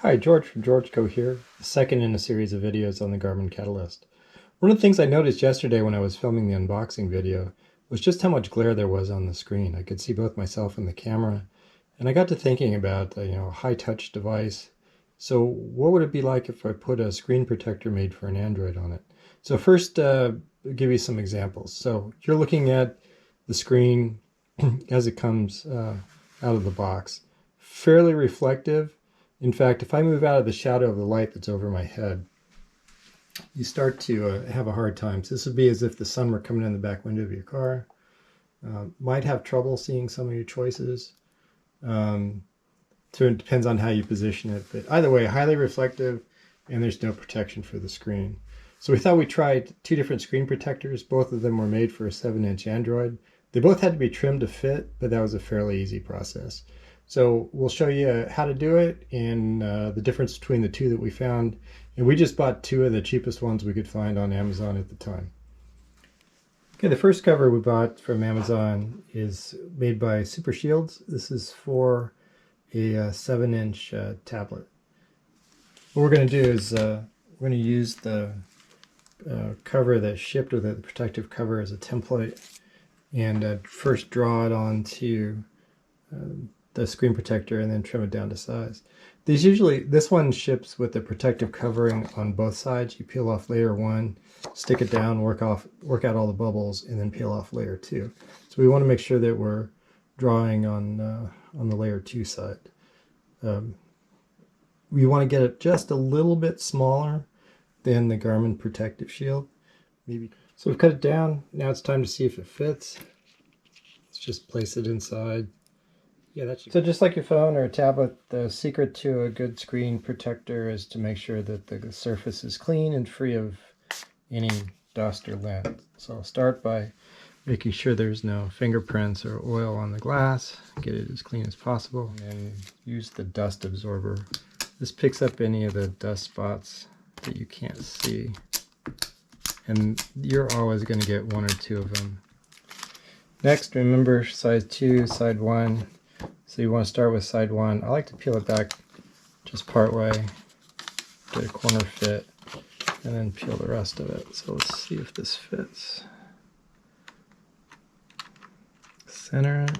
Hi, George from George Co here, the second in a series of videos on the Garmin Catalyst. One of the things I noticed yesterday when I was filming the unboxing video was just how much glare there was on the screen. I could see both myself and the camera, and I got to thinking about a high-touch device. So what would it be like if I put a screen protector made for an Android on it? So first, I'll give you some examples. So you're looking at the screen as it comes out of the box. Fairly reflective. In fact, if I move out of the shadow of the light that's over my head, you start to have a hard time. So this would be as if the sun were coming in the back window of your car. Might have trouble seeing some of your choices. So it depends on how you position it. But either way, highly reflective, and there's no protection for the screen. So we thought we'd try two different screen protectors. Both of them were made for a 7-inch Android. They both had to be trimmed to fit, but that was a fairly easy process. So we'll show you how to do it and the difference between the two that we found. And we just bought two of the cheapest ones we could find on Amazon at the time. Okay, the first cover we bought from Amazon is made by SuperShieldz. This is for a 7-inch tablet. What we're going to do is we're going to use the cover that shipped with it, the protective cover, as a template, and first draw it onto the screen protector and then trim it down to size. This one ships with the protective covering on both sides. You peel off layer 1, stick it down, work out all the bubbles, and then peel off layer 2. So we want to make sure that we're drawing on the layer 2 side. We want to get it just a little bit smaller than the Garmin protective shield. So we've cut it down. Now it's time to see if it fits. Let's just place it inside. So just like your phone or a tablet, the secret to a good screen protector is to make sure that the surface is clean and free of any dust or lint. So I'll start by making sure there's no fingerprints or oil on the glass. Get it as clean as possible, and use the dust absorber. This picks up any of the dust spots that you can't see, and you're always going to get one or two of them. Next, remember side 2, side 1. So you want to start with side 1. I like to peel it back just part way, get a corner fit, and then peel the rest of it. So let's see if this fits. Center it.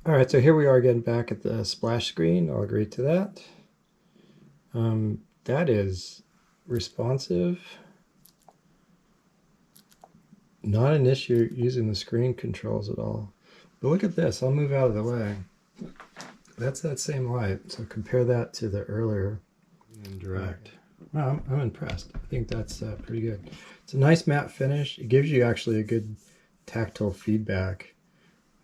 Alright, so here we are again back at the splash screen. I'll agree to that. That is responsive. Not an issue using the screen controls at all. But look at this. I'll move out of the way. That's that same light. So compare that to the earlier and direct. Wow, I'm impressed. I think that's pretty good. It's a nice matte finish. It gives you actually a good tactile feedback.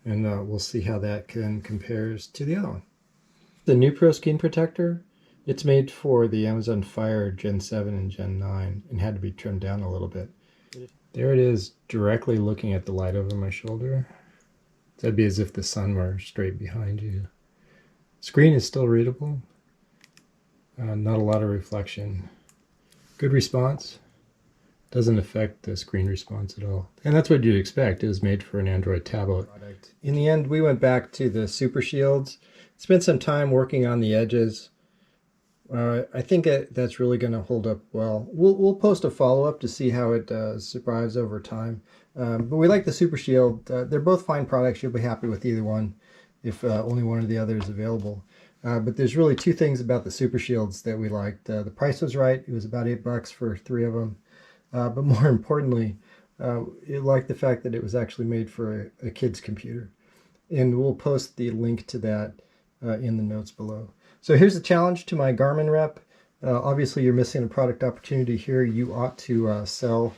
And we'll see how that compares to the other one. The NuPro screen protector. It's made for the Amazon Fire Gen 7 and Gen 9 and had to be trimmed down a little bit. There it is, directly looking at the light over my shoulder. That'd be as if the sun were straight behind you. Screen is still readable. Not a lot of reflection. Good response. Doesn't affect the screen response at all. And that's what you'd expect. It was made for an Android tablet. In the end, we went back to the SuperShieldz. Spent some time working on the edges. I think that's really going to hold up well. We'll post a follow-up to see how it survives over time. But we like the SuperShieldz. They're both fine products. You'll be happy with either one if only one or the other is available. But there's really two things about the SuperShieldz that we liked. The price was right. It was about $8 for 3 of them. But more importantly, it liked the fact that it was actually made for a kid's computer. And we'll post the link to that in the notes below. So here's the challenge to my Garmin rep. Obviously, you're missing a product opportunity here. You ought to sell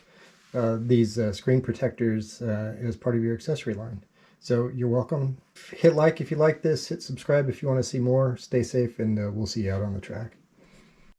these screen protectors as part of your accessory line. So you're welcome. Hit like if you like this. Hit subscribe if you want to see more. Stay safe, and we'll see you out on the track.